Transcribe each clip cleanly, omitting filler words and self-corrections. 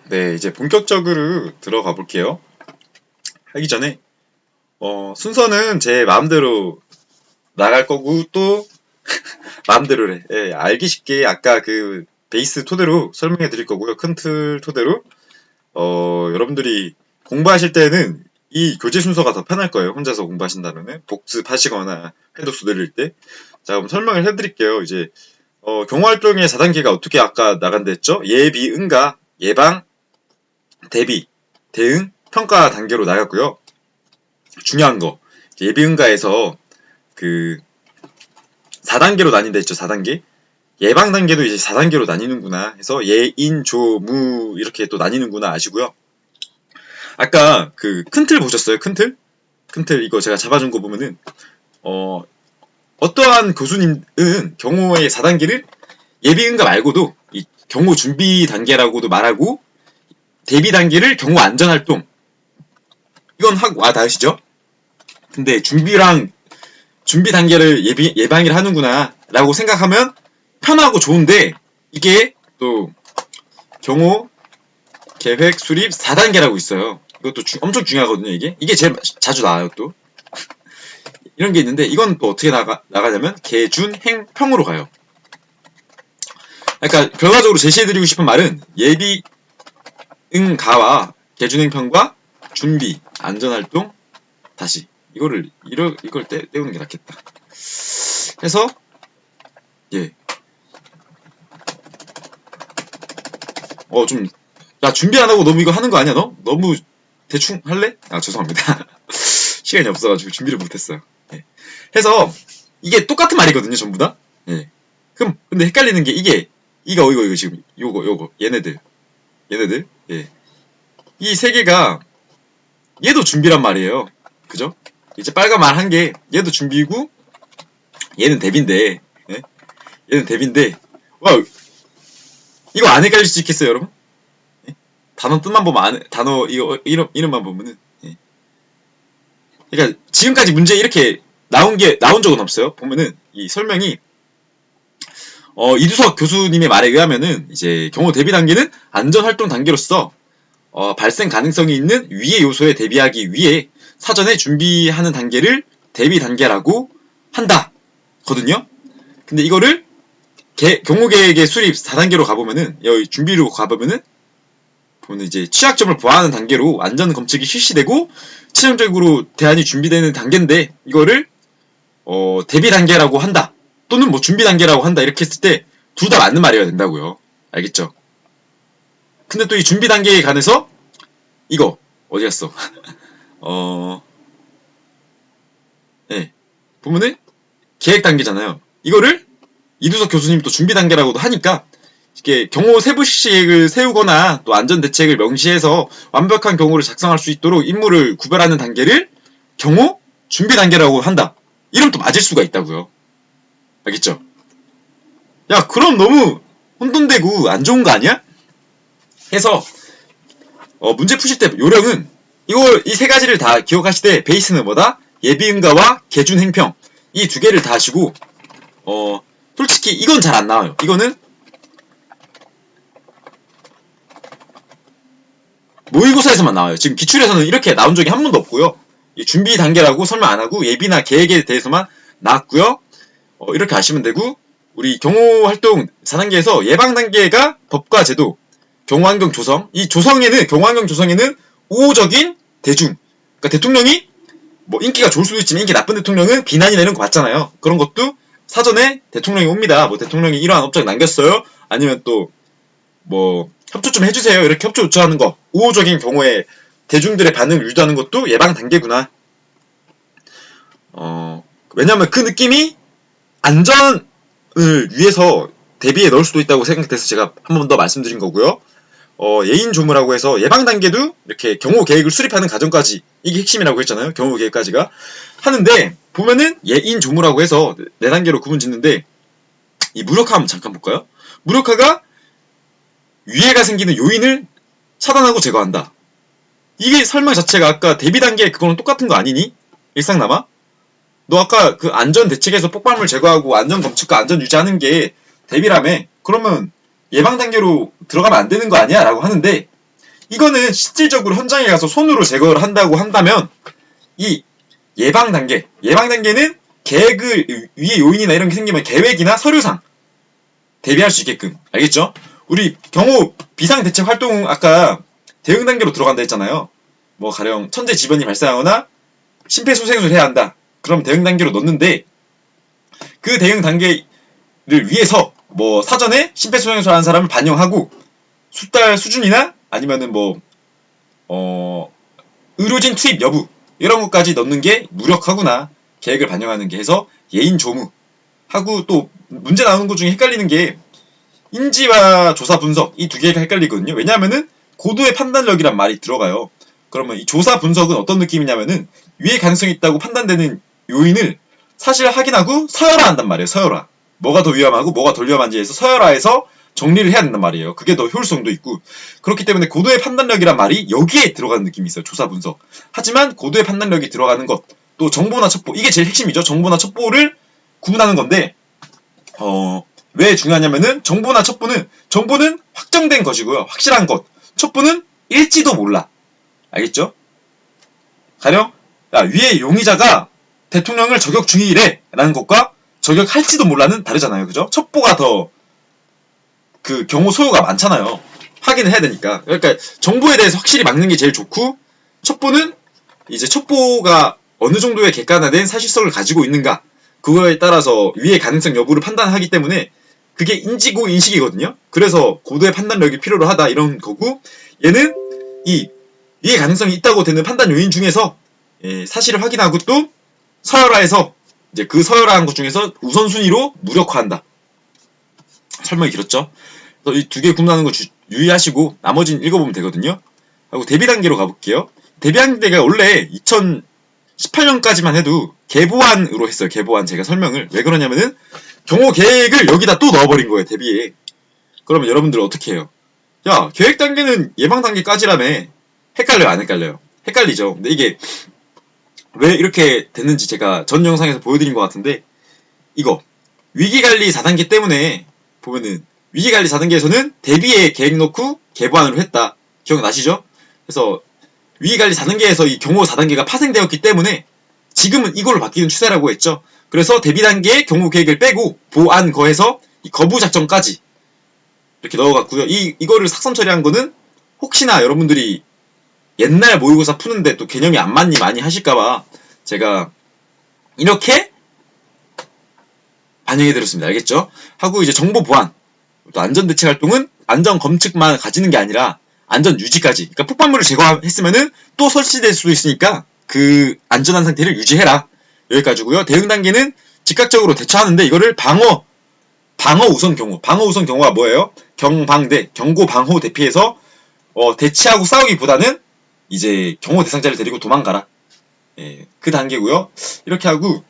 네, 이제 본격적으로 들어가 볼게요. 하기 전에, 순서는 제 마음대로 나갈 거고, 또, 마음대로래. 예, 알기 쉽게 아까 그 베이스 토대로 설명해 드릴 거고요. 큰 틀 토대로. 여러분들이 공부하실 때는 이 교재 순서가 더 편할 거예요. 혼자서 공부하신다면은. 복습하시거나 해독수 늘릴 때. 자, 그럼 설명을 해 드릴게요. 이제, 경호활동의 4단계가 어떻게 아까 나간다 했죠? 예비, 응가, 예방, 대비, 대응, 평가 단계로 나갔고요. 중요한 거 예비응가에서 그 4단계로 나뉜다 했죠. 4단계 예방 단계도 이제 4단계로 나뉘는구나 해서 예인, 조, 무 이렇게 또 나뉘는구나 아시고요. 아까 그 큰 틀 보셨어요? 큰 틀? 큰 틀 이거 제가 잡아준 거 보면은 어떠한 교수님은 경호의 4단계를 예비응가 말고도 이 경호 준비 단계라고도 말하고 대비 단계를 경호 안전활동 이건 하고 다으시죠? 근데 준비 단계를 예방을 하는구나 라고 생각하면 편하고 좋은데 이게 또 경호 계획 수립 4단계라고 있어요. 이것도 엄청 중요하거든요. 이게 제일 자주 나와요. 또 이런 게 있는데 이건 또 어떻게 나가냐면 계준 행 평으로 가요. 그러니까 결과적으로 제시해드리고 싶은 말은 예비 응가와 계준 행평과 준비 안전활동 다시 이걸 떼우는 게 낫겠다. 해서 예. 야, 준비 안 하고 너무 이거 하는 거 아니야, 너? 너무 대충 할래? 아, 죄송합니다. 시간이 없어가지고 준비를 못했어요. 예. 해서, 이게 똑같은 말이거든요, 전부 다. 예. 그럼, 근데 헷갈리는 게 이거 지금, 얘네들. 예. 이 세 개가, 얘도 준비란 말이에요. 그죠? 이제 빨간 말 한 개, 얘도 준비고, 얘는 대비인데, 예? 얘는 대비인데, 와, 이거 안 헷갈릴 수 있겠어요, 여러분? 예? 단어 뜻만 보면 단어 이름만 보면은 예. 그러니까 지금까지 문제 이렇게 나온 적은 없어요. 보면은 이 설명이 이두석 교수님의 말에 의하면은 이제 경호 대비 단계는 안전활동 단계로서 발생 가능성이 있는 위의 요소에 대비하기 위해 사전에 준비하는 단계를 대비 단계라고 한다. 거든요. 근데 이거를 경호계획의 수립 4단계로 가보면은 여기 준비로 가보면은 보면 이제 취약점을 보완하는 단계로 안전 검측이 실시되고 최종적으로 대안이 준비되는 단계인데 이거를 대비 단계라고 한다 또는 뭐 준비 단계라고 한다 이렇게 했을 때 둘 다 맞는 말이어야 된다고요. 알겠죠? 근데 또 이 준비 단계에 관해서 이거 어디 갔어? 네. 보면은 계획 단계잖아요. 이거를 이두석 교수님 또 준비 단계라고도 하니까 이게 경호 세부시획을 세우거나 또 안전 대책을 명시해서 완벽한 경호를 작성할 수 있도록 임무를 구별하는 단계를 경호 준비 단계라고 한다. 이러면 또 맞을 수가 있다고요. 알겠죠? 야, 그럼 너무 혼돈되고 안 좋은 거 아니야? 해서 문제 푸실 때 요령은 이 세 가지를 다 기억하시되 베이스는 뭐다? 예비응가와 계준행평 이 두 개를 다 하시고 솔직히 이건 잘 안 나와요. 이거는 모의고사에서만 나와요. 지금 기출에서는 이렇게 나온 적이 한 번도 없고요. 이 준비 단계라고 설명 안 하고 예비나 계획에 대해서만 나왔고요. 이렇게 아시면 되고 우리 경호활동 4단계에서 예방 단계가 법과 제도, 경호환경 조성. 이 경호환경 조성에는 우호적인 대중. 그러니까 대통령이 뭐 인기가 좋을 수도 있지만 인기 나쁜 대통령은 비난이 되는 거 맞잖아요. 그런 것도 사전에 대통령이 옵니다. 뭐 대통령이 이러한 업적 남겼어요. 아니면 또 뭐 협조 좀 해주세요. 이렇게 협조 요청하는 거. 우호적인 경우에 대중들의 반응을 유도하는 것도 예방 단계구나. 왜냐면 그 느낌이 안전을 위해서 대비에 넣을 수도 있다고 생각돼서 제가 한 번 더 말씀드린 거고요. 예인 조무라고 해서 예방 단계도 이렇게 경호 계획을 수립하는 과정까지 이게 핵심이라고 했잖아요. 경호 계획까지가 하는데 보면은 예인 조무라고 해서 네 단계로 구분 짓는데 이 무력화 한번 잠깐 볼까요? 무력화가 위해가 생기는 요인을 차단하고 제거한다. 이게 설명 자체가 아까 대비 단계 그거랑 똑같은 거 아니니? 일상남아? 너 아까 그 안전 대책에서 폭발물 제거하고 안전 검측과 안전 유지하는 게 대비라며? 그러면 예방 단계로 들어가면 안 되는 거 아니야? 라고 하는데 이거는 실질적으로 현장에 가서 손으로 제거를 한다고 한다면 이 예방 단계는 계획을 위에 요인이나 이런 게 생기면 계획이나 서류상 대비할 수 있게끔. 알겠죠? 우리 경호 비상대책 활동 아까 대응 단계로 들어간다 했잖아요. 뭐 가령 천재지변이 발생하거나 심폐소생술을 해야 한다. 그럼 대응 단계로 넣는데 그 대응 단계를 위해서 뭐 사전에 심폐소생술 하는 사람을 반영하고 수달 수준이나 아니면은 뭐 의료진 투입 여부 이런 것까지 넣는 게 무력하구나. 계획을 반영하는 게 해서 예인 조무 하고 또 문제 나오는 것 중에 헷갈리는 게 인지와 조사 분석 이 두 개가 헷갈리거든요. 왜냐하면은 고도의 판단력이란 말이 들어가요. 그러면 이 조사 분석은 어떤 느낌이냐면은 위에 가능성이 있다고 판단되는 요인을 사실 확인하고 서열화한단 말이에요. 서열화. 뭐가 더 위험하고 뭐가 덜 위험한지에서 서열화해서 정리를 해야 된단 말이에요. 그게 더 효율성도 있고 그렇기 때문에 고도의 판단력이란 말이 여기에 들어가는 느낌이 있어요. 조사 분석. 하지만 고도의 판단력이 들어가는 것 또 정보나 첩보 이게 제일 핵심이죠. 정보나 첩보를 구분하는 건데 왜 중요하냐면은 정보나 첩보는 확정된 것이고요. 확실한 것. 첩보는 일지도 몰라. 알겠죠? 가령 위에 용의자가 대통령을 저격 중이래 라는 것과 저격할지도 몰라는 다르잖아요. 그죠? 첩보가 더 그 경우 소요가 많잖아요. 확인을 해야 되니까. 그러니까 정보에 대해서 확실히 막는 게 제일 좋고 첩보는 이제 첩보가 어느 정도의 객관화된 사실성을 가지고 있는가 그거에 따라서 위의 가능성 여부를 판단하기 때문에 그게 인지고 인식이거든요. 그래서 고도의 판단력이 필요로 하다 이런 거고 얘는 이 위의 가능성이 있다고 되는 판단 요인 중에서 사실을 확인하고 또 서열화해서 이제 그 서열화한 것 중에서 우선순위로 무력화한다. 설명이 길었죠? 그래서 이 두 개 구분하는 거 유의하시고 나머지는 읽어보면 되거든요. 하고 대비 단계로 가볼게요. 대비 단계가 원래 2018년까지만 해도 개보안으로 했어요. 개보안 제가 설명을. 왜 그러냐면은 경호 계획을 여기다 또 넣어버린 거예요. 대비에. 그러면 여러분들 어떻게 해요? 야 계획 단계는 예방 단계까지라며. 헷갈려요? 안 헷갈려요? 헷갈리죠. 근데 이게 왜 이렇게 됐는지 제가 전 영상에서 보여드린 것 같은데 이거 위기관리 4단계 때문에 보면은 위기관리 4단계에서는 대비에 계획 넣고 개보안으로 했다. 기억나시죠? 그래서 위기관리 4단계에서 이 경호 4단계가 파생되었기 때문에 지금은 이걸로 바뀌는 추세라고 했죠. 그래서 대비 단계에 경호 계획을 빼고 보안 거해서 이 거부 작전까지 이렇게 넣어갔고요. 이거를 삭선 처리한 거는 혹시나 여러분들이 옛날 모의고사 푸는데 또 개념이 안 맞니 많이 하실까봐 제가 이렇게 반영해드렸습니다. 알겠죠? 하고 이제 정보 보안 또 안전대책 활동은 안전 검측만 가지는 게 아니라 안전 유지까지. 그러니까 폭발물을 제거했으면은 또 설치될 수도 있으니까 그 안전한 상태를 유지해라. 여기까지고요. 대응 단계는 즉각적으로 대처하는데 이거를 방어 우선 경우. 방어 우선 경우가 뭐예요? 경방대, 경고 방호 대피해서 대치하고 싸우기보다는 이제 경호 대상자를 데리고 도망가라. 그 단계고요. 이렇게 하고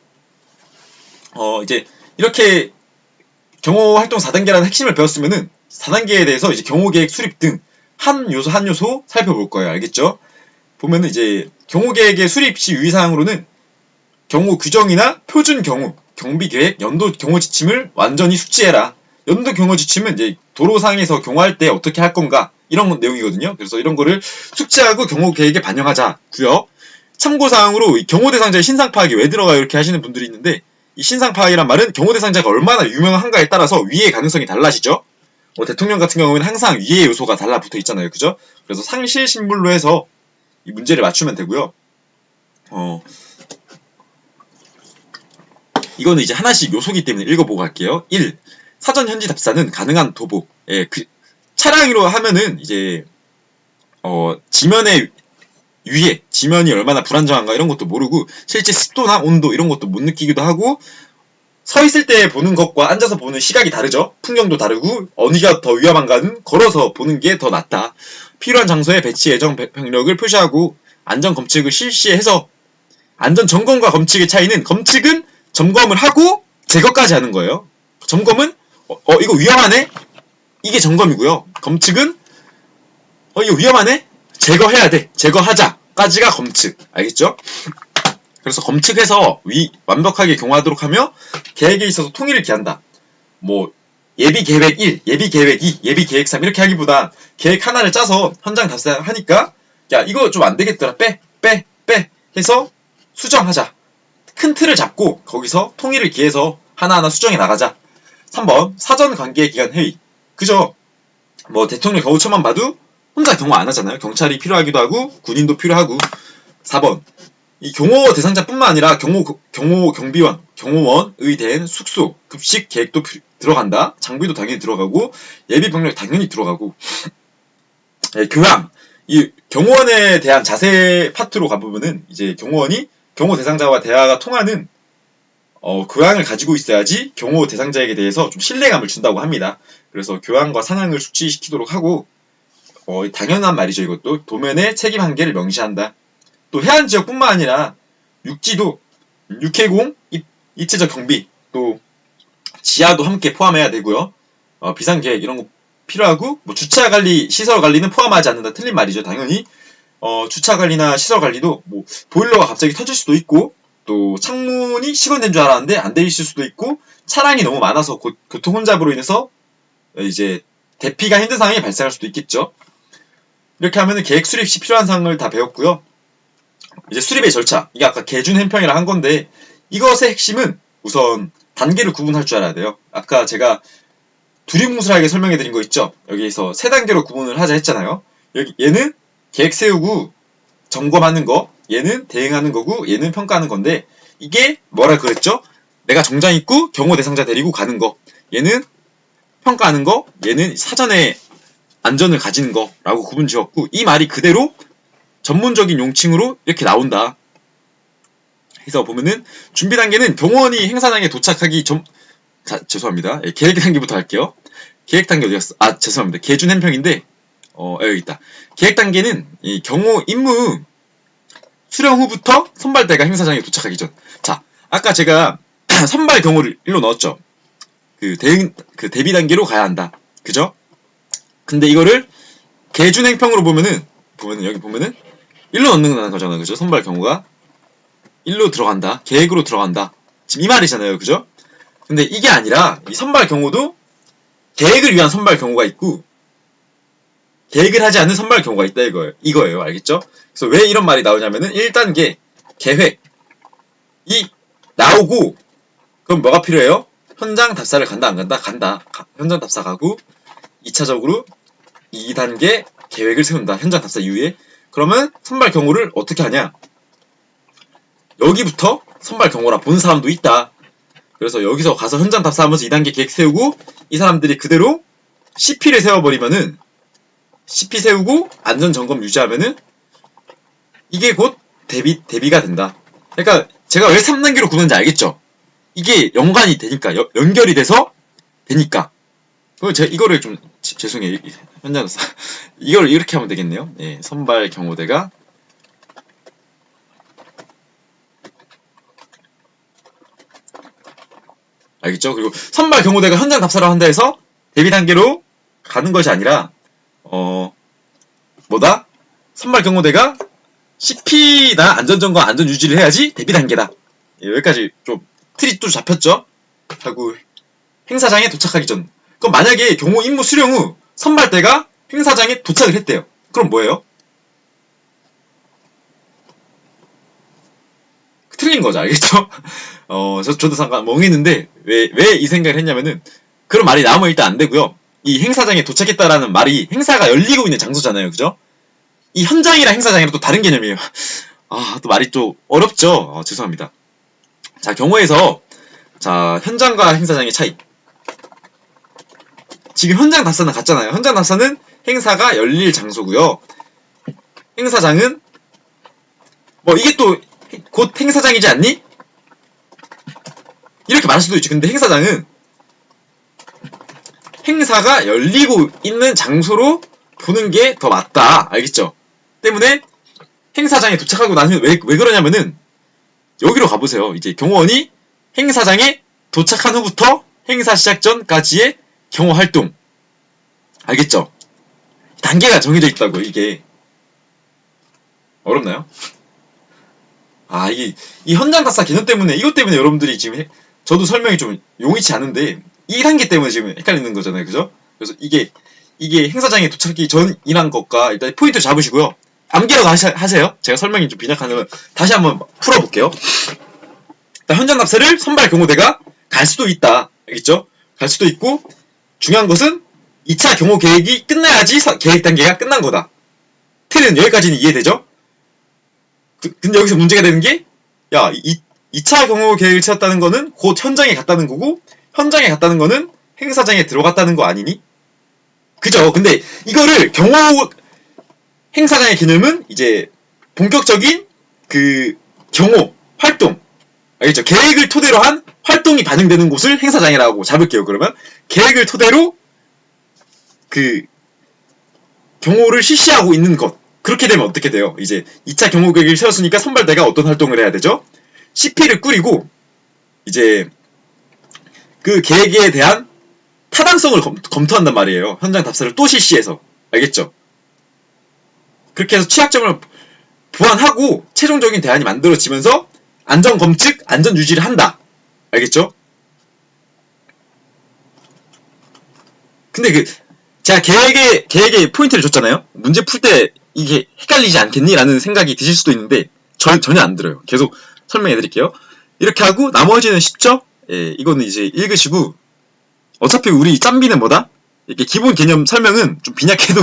이제 이렇게 경호 활동 4단계라는 핵심을 배웠으면은 4단계에 대해서 이제 경호 계획 수립 등 한 요소 살펴볼 거예요. 알겠죠? 보면은 이제 경호 계획의 수립 시 유의사항으로는 경호 규정이나 표준 경호, 경비 계획, 연도 경호 지침을 완전히 숙지해라. 연도 경호 지침은 이제 도로상에서 경호할 때 어떻게 할 건가 이런 내용이거든요. 그래서 이런 거를 숙지하고 경호 계획에 반영하자고요. 참고사항으로 경호 대상자의 신상 파악이 왜 들어가요? 이렇게 하시는 분들이 있는데 이 신상 파악이란 말은 경호 대상자가 얼마나 유명한가에 따라서 위의 가능성이 달라지죠. 대통령 같은 경우는 항상 위의 요소가 달라붙어 있잖아요. 그죠? 그래서 상실 신분로 해서 이 문제를 맞추면 되고요. 이거는 이제 하나씩 요소기 때문에 읽어보고 갈게요. 1. 사전 현지 답사는 가능한 도보. 차량으로 하면은 이제 지면의 위에 지면이 얼마나 불안정한가 이런 것도 모르고 실제 습도나 온도 이런 것도 못 느끼기도 하고 서 있을 때 보는 것과 앉아서 보는 시각이 다르죠. 풍경도 다르고 어디가 더 위험한가는 걸어서 보는 게 더 낫다. 필요한 장소에 배치 예정 병력을 표시하고 안전 검측을 실시해서 안전 점검과 검측의 차이는 검측은 점검을 하고 제거까지 하는 거예요. 점검은 이거 위험하네? 이게 점검이고요. 검측은 이거 위험하네? 제거해야 돼. 제거하자까지가 검측. 알겠죠? 그래서 검측해서 완벽하게 경호하도록 하며 계획에 있어서 통일을 기한다. 뭐 예비 계획 1, 예비 계획 2, 예비 계획 3 이렇게 하기보다 계획 하나를 짜서 현장 답사하니까 야 이거 좀 안 되겠더라 빼 해서 수정하자. 큰 틀을 잡고 거기서 통일을 기해서 하나하나 수정해 나가자. 3번 사전 관계 기관 회의. 그죠? 뭐 대통령 경호처만 봐도 혼자 경호 안 하잖아요. 경찰이 필요하기도 하고 군인도 필요하고. 4번 이 경호 대상자뿐만 아니라 경비원, 경호원의 된 숙소, 급식 계획도 들어간다. 장비도 당연히 들어가고 예비 병력 당연히 들어가고. 교양 이 경호원에 대한 자세 파트로 가보면은 이제 경호원이 경호 대상자와 대화가 통하는 교양을 가지고 있어야지 경호 대상자에게 대해서 좀 신뢰감을 준다고 합니다. 그래서 교양과 상황을 숙지시키도록 하고 당연한 말이죠. 이것도 도면의 책임 한계를 명시한다. 또 해안 지역뿐만 아니라 육지도 육해공, 입체적 경비, 또 지하도 함께 포함해야 되고요. 비상계획 이런 거 필요하고 뭐 주차 관리, 시설 관리는 포함하지 않는다. 틀린 말이죠. 당연히 주차 관리나 시설 관리도 뭐 보일러가 갑자기 터질 수도 있고 또 창문이 시건된 줄 알았는데 안 돼 있을 수도 있고 차량이 너무 많아서 교통 혼잡으로 인해서 이제 대피가 힘든 상황이 발생할 수도 있겠죠. 이렇게 하면은 계획 수립 시 필요한 사항을 다 배웠고요. 이제 수립의 절차. 이게 아까 계준 햄평이라 한 건데 이것의 핵심은 우선 단계를 구분할 줄 알아야 돼요. 아까 제가 두리뭉술하게 설명해 드린 거 있죠. 여기에서 세 단계로 구분을 하자 했잖아요. 얘는 계획 세우고 점검하는 거, 얘는 대응하는 거고 얘는 평가하는 건데 이게 뭐라 그랬죠? 내가 정장 입고 경호 대상자 데리고 가는 거, 얘는 평가하는 거, 얘는 사전에 안전을 가지는 거라고 구분 지었고 이 말이 그대로 전문적인 용칭으로 이렇게 나온다. 그래서 보면은 준비 단계는 경호원이 행사장에 도착하기 전 죄송합니다. 계획 단계부터 할게요. 계획 단계 어디였어? 죄송합니다. 계준 햄평인데 여기 있다. 계획 단계는 이 경호 임무 수령 후부터 선발대가 행사장에 도착하기 전. 자, 아까 제가 선발 경호를 일로 넣었죠. 그 대비 단계로 가야 한다. 그죠? 근데 이거를 계준 행평으로 보면은 여기 보면은 일로 넣는 거잖아요. 그죠? 선발 경호가 일로 들어간다. 계획으로 들어간다. 지금 이 말이잖아요. 그죠? 근데 이게 아니라 이 선발 경호도 계획을 위한 선발 경호가 있고 계획을 하지 않는 선발 경우가 있다 이거예요. 알겠죠? 그래서 왜 이런 말이 나오냐면은 1단계 계획이 나오고 그럼 뭐가 필요해요? 현장 답사를 간다 안 간다? 간다. 현장 답사 가고 2차적으로 2단계 계획을 세운다. 현장 답사 이후에. 그러면 선발 경호를 어떻게 하냐? 여기부터 선발 경호라 본 사람도 있다. 그래서 여기서 가서 현장 답사하면서 2단계 계획 세우고 이 사람들이 그대로 CP를 세워버리면은 CP 세우고 안전점검 유지하면은 이게 곧 대비가 된다. 그러니까 제가 왜 3단계로 구분하는지 알겠죠? 이게 연관이 되니까 연결이 돼서 되니까 제가 이거를 좀 죄송해요. 현장에서 이걸 이렇게 하면 되겠네요. 예, 선발 경호대가 알겠죠? 그리고 선발 경호대가 현장 답사를 한다 해서 대비 단계로 가는 것이 아니라 선발 경호대가 CP나 안전점검 안전유지를 해야지 대비 단계다. 예, 여기까지 좀 틀이 또 잡혔죠? 하고 행사장에 도착하기 전. 그럼 만약에 경호 임무 수령 후 선발대가 행사장에 도착을 했대요. 그럼 뭐예요? 틀린 거죠. 알겠죠? 저도 잠깐 멍했는데 왜 이 생각을 했냐면은 그런 말이 나오면 일단 안 되고요. 이 행사장에 도착했다라는 말이 행사가 열리고 있는 장소잖아요. 그죠? 이 현장이랑 행사장이랑 또 다른 개념이에요. 또 말이 좀 어렵죠? 죄송합니다. 자, 경호에서 현장과 행사장의 차이. 지금 현장 답사는 같잖아요. 현장 답사는 행사가 열릴 장소고요. 행사장은 이게 또 곧 행사장이지 않니? 이렇게 말할 수도 있죠. 근데 행사장은 행사가 열리고 있는 장소로 보는 게 더 맞다. 알겠죠? 때문에 행사장에 도착하고 나면 왜 그러냐면은 여기로 가보세요. 이제 경호원이 행사장에 도착한 후부터 행사 시작 전까지의 경호 활동. 알겠죠? 단계가 정해져 있다고. 이게 어렵나요? 이게 이 현장 답사 개념 때문에 이것 때문에 여러분들이 지금 저도 설명이 좀 용이치 않은데 이 단계 때문에 지금 헷갈리는 거잖아요. 그죠? 그래서 이게 행사장에 도착하기 전이란 것과 일단 포인트 잡으시고요. 암기라도 하세요. 제가 설명이 좀 빈약하면 다시 한번 풀어볼게요. 현장 납세를 선발 경호대가 갈 수도 있다. 알겠죠? 갈 수도 있고, 중요한 것은 2차 경호 계획이 끝나야지 계획 단계가 끝난 거다. 틀은 여기까지는 이해되죠? 근데 여기서 문제가 되는 게, 야, 2차 경호 계획을 세웠다는 거는 곧 현장에 갔다는 거고, 현장에 갔다는 거는 행사장에 들어갔다는 거 아니니? 그죠? 근데 이거를 경호 행사장의 개념은 이제 본격적인 그 경호 활동, 알겠죠? 계획을 토대로 한 활동이 반영되는 곳을 행사장이라고 잡을게요. 그러면 계획을 토대로 그 경호를 실시하고 있는 것. 그렇게 되면 어떻게 돼요? 이제 2차 경호 계획을 세웠으니까 선발대가 어떤 활동을 해야 되죠? CP를 꾸리고 이제 그 계획에 대한 타당성을 검토한단 말이에요. 현장 답사를 또 실시해서. 알겠죠? 그렇게 해서 취약점을 보완하고 최종적인 대안이 만들어지면서 안전검측, 안전유지를 한다. 알겠죠? 근데 제가 계획에 포인트를 줬잖아요? 문제 풀 때 이게 헷갈리지 않겠니? 라는 생각이 드실 수도 있는데, 전혀 안 들어요. 계속 설명해 드릴게요. 이렇게 하고, 나머지는 쉽죠? 예, 이거는 이제 읽으시고, 어차피 우리 짬비는 뭐다? 이렇게 기본 개념 설명은 좀 빈약해도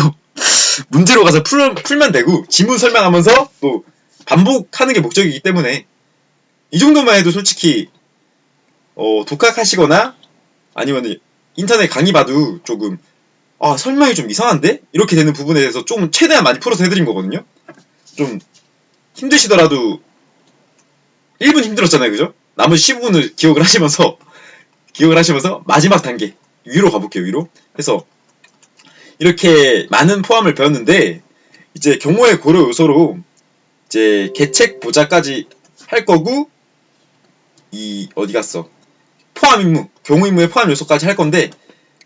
문제로 가서 풀면 되고, 지문 설명하면서 또 반복하는 게 목적이기 때문에, 이 정도만 해도 솔직히, 독학하시거나, 아니면 인터넷 강의 봐도 조금, 설명이 좀 이상한데? 이렇게 되는 부분에 대해서 좀 최대한 많이 풀어서 해드린 거거든요? 좀 힘드시더라도 1분 힘들었잖아요. 그죠? 나머지 15분을 기억을 하시면서 마지막 단계 위로 가볼게요. 위로 해서 이렇게 많은 포함을 배웠는데 이제 경호의 고려 요소로 이제 계책 보자까지 할 거고 어디 갔어? 포함 임무, 경호 임무의 포함 요소까지 할 건데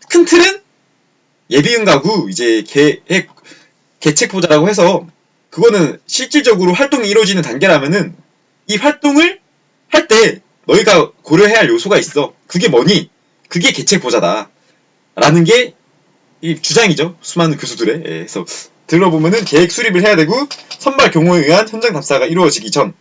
큰 틀은 예비응가구 이제 계책 보자라고 해서 그거는 실질적으로 활동이 이루어지는 단계라면은 이 활동을 할 때 너희가 고려해야 할 요소가 있어. 그게 뭐니? 그게 계책 보자다. 라는 게 이 주장이죠. 수많은 교수들의. 그래서 들어보면은 계획 수립을 해야 되고 선발 경호에 의한 현장 답사가 이루어지기 전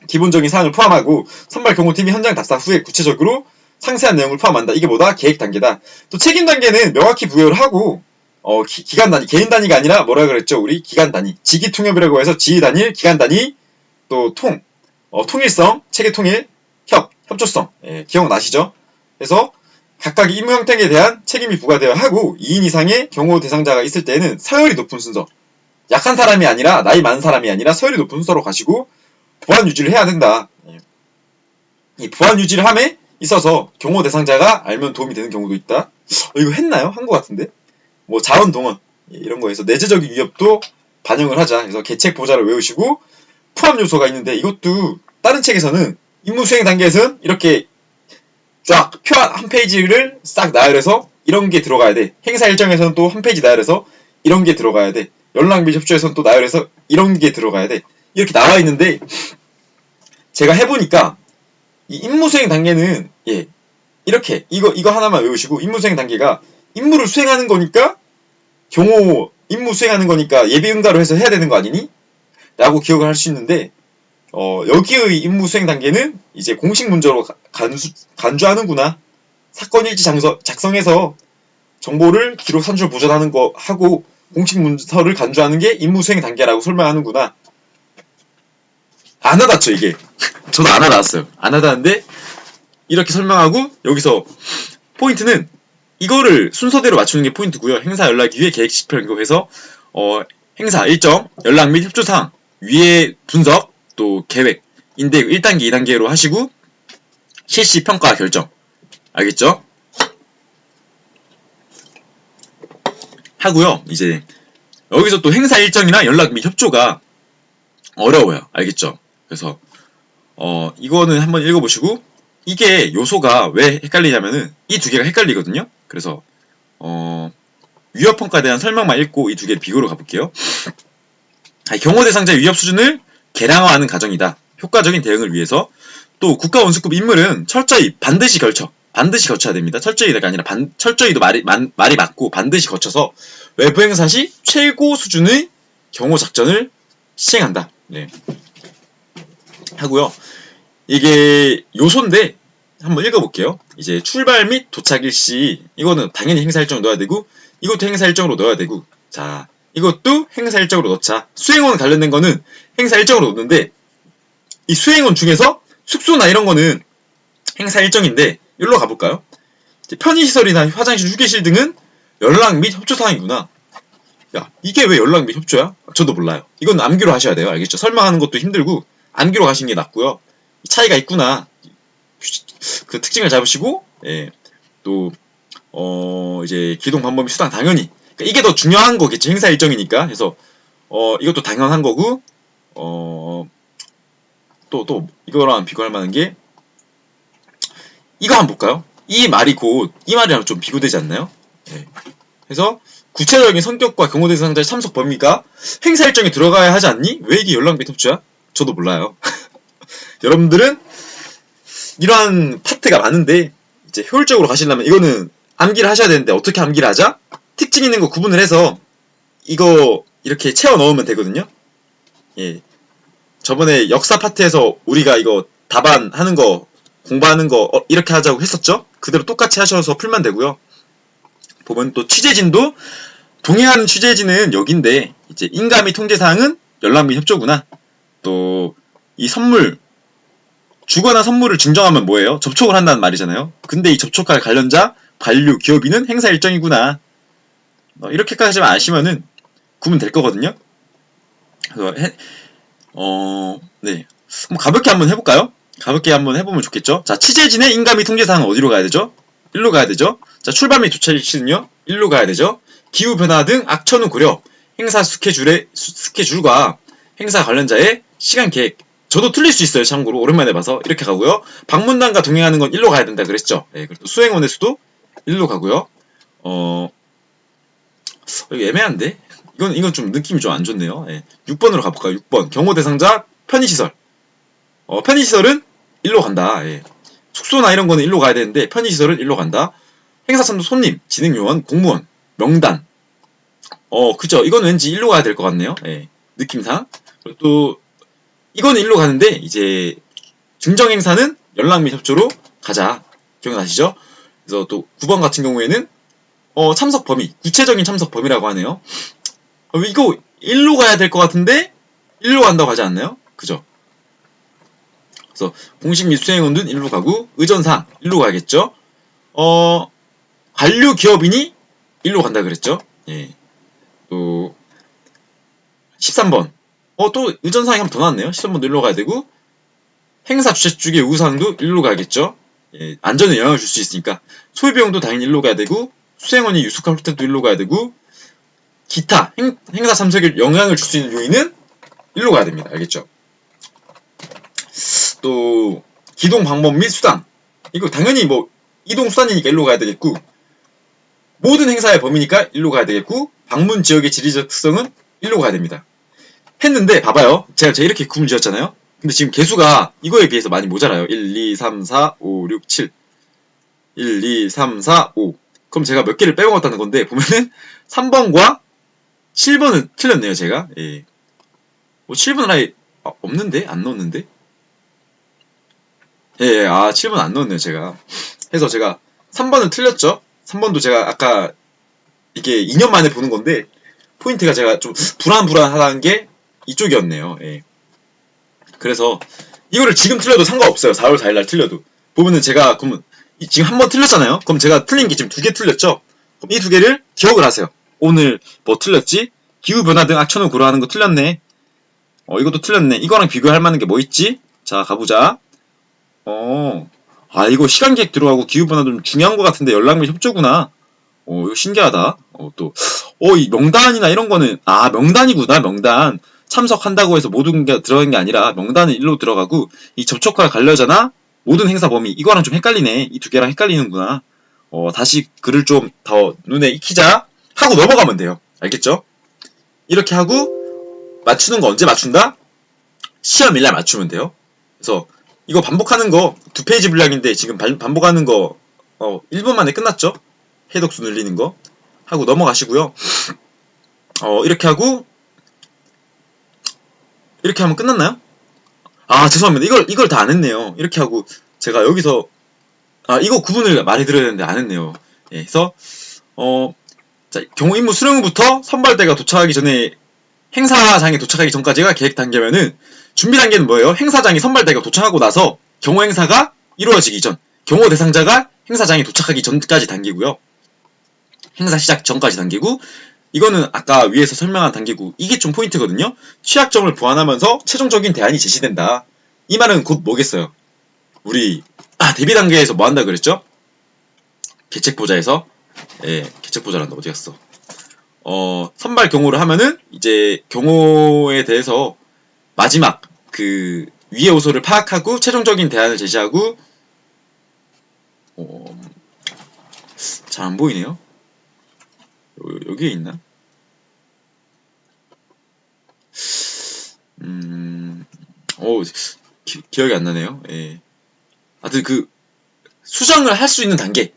기본적인 사항을 포함하고 선발 경호팀이 현장 답사 후에 구체적으로 상세한 내용을 포함한다. 이게 뭐다? 계획 단계다. 또 책임 단계는 명확히 부여를 하고 기간 단위, 개인 단위가 아니라 뭐라 그랬죠? 우리 기간 단위. 직위 통협이라고 해서 지휘 단위, 기간 단위, 또 통일성, 체계 통일, 협조성. 기억나시죠? 그래서 각각 임무 형태에 대한 책임이 부과되어야 하고 2인 이상의 경호 대상자가 있을 때는 서열이 높은 순서. 약한 사람이 아니라 나이 많은 사람이 아니라 서열이 높은 순서로 가시고 보안 유지를 해야 된다. 이 보안 유지를 함에 있어서 경호 대상자가 알면 도움이 되는 경우도 있다. 이거 했나요? 한 것 같은데? 뭐 자원 동원 이런 거에서 내재적인 위협도 반영을 하자. 그래서 계책 보자를 외우시고 포함 요소가 있는데 이것도 다른 책에서는 임무 수행 단계에서는 이렇게 쫙 표 한 페이지를 싹 나열해서 이런 게 들어가야 돼. 행사 일정에서는 또 한 페이지 나열해서 이런 게 들어가야 돼. 연락 및 협조에서는 또 나열해서 이런 게 들어가야 돼. 이렇게 나와 있는데 제가 해보니까 이 임무 수행 단계는 이렇게 이거 하나만 외우시고 임무 수행 단계가 임무를 수행하는 거니까 경호 임무 수행하는 거니까 예비 응가로 해서 해야 되는 거 아니니? 라고 기억을 할 수 있는데 여기의 임무 수행 단계는 이제 공식 문서로 간주하는구나. 사건 일지 작성해서 정보를 기록 산출 보존하는 거 하고 공식 문서를 간주하는 게 임무 수행 단계라고 설명하는구나. 안 와닿죠 이게. 저도 안 와닿았어요. 안 와닿는데 이렇게 설명하고 여기서 포인트는 이거를 순서대로 맞추는 게 포인트고요. 행사 연락 위에 계획 지표해서 행사 일정, 연락 및 협조사항 위에 분석 또 계획 인데 1단계, 2단계로 하시고 실시 평가 결정. 알겠죠? 하고요. 이제 여기서 또 행사 일정이나 연락 및 협조가 어려워요. 알겠죠? 그래서 이거는 한번 읽어보시고 이게 요소가 왜 헷갈리냐면은 이 두 개가 헷갈리거든요. 그래서 위협평가에 대한 설명만 읽고 이 두 개를 비교로 가볼게요. 경호 대상자의 위협 수준을 계량화하는 과정이다. 효과적인 대응을 위해서 또 국가원수급 인물은 철저히 반드시 걸쳐 반드시 거쳐야 됩니다. 철저히가 아니라 철저히도 말이 맞고 반드시 거쳐서 외부 행사 시 최고 수준의 경호 작전을 시행한다. 네. 하고요. 이게 요소인데 한번 읽어볼게요. 이제 출발 및 도착 일시 이거는 당연히 행사 일정 넣어야 되고 이것도 행사 일정으로 넣어야 되고 자 이것도 행사 일정으로 넣자. 수행원 관련된 거는 행사 일정으로 넣는데 이 수행원 중에서 숙소나 이런 거는 행사 일정인데 일로 가볼까요? 편의시설이나 화장실, 휴게실 등은 연락 및 협조사항이구나. 야 이게 왜 연락 및 협조야? 저도 몰라요. 이건 암기로 하셔야 돼요. 알겠죠? 설명하는 것도 힘들고 암기로 가시는 게 낫고요. 차이가 있구나. 그 특징을 잡으시고 예, 또 이제 기동 방법이 수당 당연히 그러니까 이게 더 중요한 거겠지. 행사 일정이니까. 그래서 이것도 당연한 거고 또 이거랑 비교할 만한 게 이거 한번 볼까요? 이 말이랑 좀 비교되지 않나요? 네. 그래서 구체적인 성격과 경호 대상자의 참석 범위가 행사 일정에 들어가야 하지 않니? 왜 이게 연락 및 협조야? 저도 몰라요. 여러분들은 이러한 파트가 많은데 이제 효율적으로 가시려면 이거는 암기를 하셔야 되는데 어떻게 암기를 하자? 특징 있는 거 구분을 해서 이거 이렇게 채워 넣으면 되거든요. 예. 저번에 역사 파트에서 우리가 이거 답안 하는 거 공부하는 거 이렇게 하자고 했었죠? 그대로 똑같이 하셔서 풀면 되고요. 보면 또 취재진도 동행하는 취재진은 여긴데 이제 인가 및 통제사항은 연락 및 협조구나. 또 이 선물 주거나 선물을 증정하면 뭐예요? 접촉을 한다는 말이잖아요. 근데 이 접촉할 관련자, 관료, 기업인은 행사 일정이구나. 이렇게까지만 아시면은 구분 될 거거든요. 그래서 네. 그럼 가볍게 한번 해볼까요? 가볍게 한번 해보면 좋겠죠? 자, 취재진의 인가 및 통제사항은 어디로 가야 되죠? 1로 가야 되죠? 자, 출발 및 도착 일시는요? 1로 가야 되죠? 기후변화 등 악천 후 고려, 행사 스케줄과 행사 관련자의 시간 계획. 저도 틀릴 수 있어요, 참고로. 오랜만에 봐서. 이렇게 가고요. 방문단과 동행하는 건 1로 가야 된다 그랬죠? 네, 그리고 수행원의 수도 1로 가고요. 이거 애매한데? 이건 좀 느낌이 좀 안 좋네요. 네, 6번으로 가볼까요? 6번. 경호 대상자 편의시설. 편의시설은 1로 간다. 예. 숙소나 이런 거는 1로 가야 되는데 편의시설은 1로 간다. 행사 참석 손님, 진행요원, 공무원, 명단. 그죠. 이건 왠지 1로 가야 될 것 같네요. 예. 느낌상. 그리고 또 이건 1로 가는데 이제 증정 행사는 연락 및 협조로 가자. 기억나시죠? 그래서 또 9번 같은 경우에는 참석 범위, 구체적인 참석 범위라고 하네요. 이거 1로 가야 될 것 같은데 1로 간다고 하지 않나요? 그죠? 그래서 공식 및 수행원은 1로 가고 의전사항 1로 가겠죠. 관료 기업인이 1로 간다 그랬죠. 예. 또 13번. 또 의전사항이 한 번 더 나왔네요. 13번도 1로 가야 되고 행사 주최 측의 요구사항도 1로 가야겠죠. 예. 안전에 영향을 줄 수 있으니까 소요비용도 당연히 1로 가야 되고 수행원이 유숙할 때도 1로 가야 되고 기타 행사 참석에 영향을 줄 수 있는 요인은 1로 가야 됩니다. 알겠죠? 또 기동 방법 및 수단 이거 당연히 뭐 이동 수단이니까 1로 가야 되겠고 모든 행사의 범위니까 1로 가야 되겠고 방문 지역의 지리적 특성은 1로 가야 됩니다. 했는데 봐봐요. 제가 이렇게 구분 지었잖아요. 근데 지금 개수가 이거에 비해서 많이 모자라요. 1, 2, 3, 4, 5, 6, 7 1, 2, 3, 4, 5 그럼 제가 몇 개를 빼먹었다는 건데 보면은 3번과 7번은 틀렸네요. 제가 예. 7번은 아예 없는데? 안 넣었는데? 예, 7번 안 넣었네요, 제가. 해서 제가 3번은 틀렸죠? 3번도 제가 아까 이게 2년 만에 보는 건데, 포인트가 제가 좀 불안하다는 게 이쪽이었네요. 예. 그래서 이거를 지금 틀려도 상관없어요. 4월 4일날 틀려도. 보면은 제가, 그러면 지금 한 번 틀렸잖아요? 그럼 제가 틀린 게 지금 2개 틀렸죠? 그럼 이 2개를 기억을 하세요. 오늘 뭐 틀렸지? 기후변화 등 악천후 고려하는 거 틀렸네. 이것도 틀렸네. 이거랑 비교할 만한 게 뭐 있지? 자, 가보자. 이거 시간 계획 들어가고 기후변화 좀 중요한 것 같은데 연락 및 협조구나. 이거 신기하다. 이 명단이나 이런 거는, 명단이구나, 명단. 참석한다고 해서 모든 게 들어간 게 아니라 명단은 1로 들어가고, 이 접촉과 관련자나 모든 행사 범위, 이거랑 좀 헷갈리네. 이 2개랑 헷갈리는구나. 다시 글을 좀 더 눈에 익히자 하고 넘어가면 돼요. 알겠죠? 이렇게 하고, 맞추는 거 언제 맞춘다? 시험일날 맞추면 돼요. 그래서, 이거 반복하는 거 2페이지 분량인데 지금 반복하는 거 1분 만에 끝났죠. 해독수 늘리는 거 하고 넘어가시고요. 이렇게 하고 이렇게 하면 끝났나요? 아, 죄송합니다. 이걸 다 안 했네요. 이렇게 하고 제가 여기서 이거 구분을 말해드려야 되는데 안 했네요. 예, 그래서 자, 경호 임무 수령 후부터 선발대가 도착하기 전에 행사장에 도착하기 전까지가 계획 단계면은 준비 단계는 뭐예요? 행사장에 선발대가 도착하고 나서 경호 행사가 이루어지기 전, 경호 대상자가 행사장에 도착하기 전까지 단계고요. 행사 시작 전까지 단계고, 이거는 아까 위에서 설명한 단계고, 이게 좀 포인트거든요. 취약점을 보완하면서 최종적인 대안이 제시된다. 이 말은 곧 뭐겠어요? 우리 대비 단계에서 뭐 한다 그랬죠? 계책보자에서 계책보자란다. 어디 갔어? 선발 경호를 하면은 이제 경호에 대해서 마지막 그 위의 요소를 파악하고 최종적인 대안을 제시하고 잘 안 보이네요. 여기에 있나? 기억이 안 나네요. 예. 하여튼 그 수정을 할 수 있는 단계.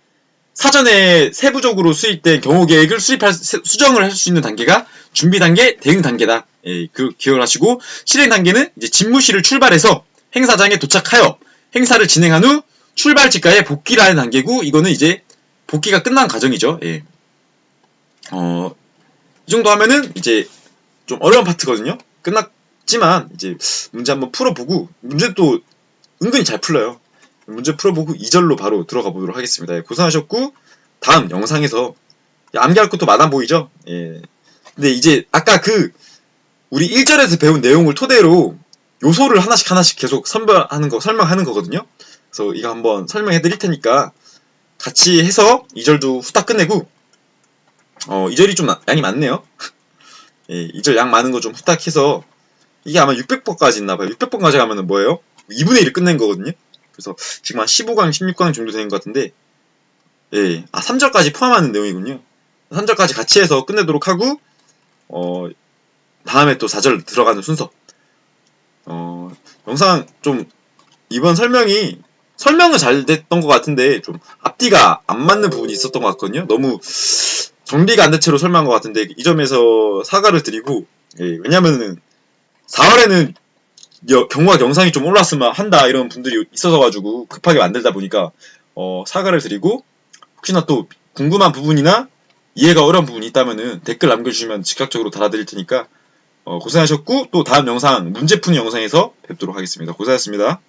사전에 세부적으로 수립된 경호 계획을 수정을 할 수 있는 단계가 준비 단계, 대응 단계다. 예, 그 기억을 하시고, 실행 단계는 이제 집무실을 출발해서 행사장에 도착하여 행사를 진행한 후 출발지가에 복귀를 하는 단계고, 이거는 이제 복귀가 끝난 과정이죠. 예. 이 정도 하면은 이제 좀 어려운 파트거든요. 끝났지만 이제 문제 한번 풀어보고, 문제도 은근히 잘 풀려요. 문제 풀어보고 2절로 바로 들어가 보도록 하겠습니다. 예, 고생하셨고, 다음 영상에서 암기할 것도 많아 보이죠? 예. 근데 이제 아까 우리 1절에서 배운 내용을 토대로 요소를 하나씩 계속 설명하는 거거든요. 그래서 이거 한번 설명해 드릴 테니까 같이 해서 2절도 후딱 끝내고, 2절이 좀 양이 많네요. 예, 2절 양 많은 거 좀 후딱 해서, 이게 아마 600번까지 있나봐요. 600번까지 가면은 뭐예요? 2분의 1을 끝낸 거거든요. 그래서 지금 한 15강, 16강 정도 되는 것 같은데, 예, 3절까지 포함하는 내용이군요. 3절까지 같이 해서 끝내도록 하고, 다음에 또 4절 들어가는 순서. 영상 좀, 이번 설명은 잘 됐던 것 같은데, 좀 앞뒤가 안 맞는 부분이 있었던 것 같거든요. 너무 정리가 안 된 채로 설명한 것 같은데, 이 점에서 사과를 드리고, 예, 왜냐면은 4월에는 경호학 영상이 좀 올랐으면 한다 이런 분들이 있어서가지고 급하게 만들다 보니까 사과를 드리고, 혹시나 또 궁금한 부분이나 이해가 어려운 부분이 있다면은 댓글 남겨주시면 즉각적으로 달아드릴 테니까 고생하셨고, 또 다음 영상 문제 푸는 영상에서 뵙도록 하겠습니다. 고생하셨습니다.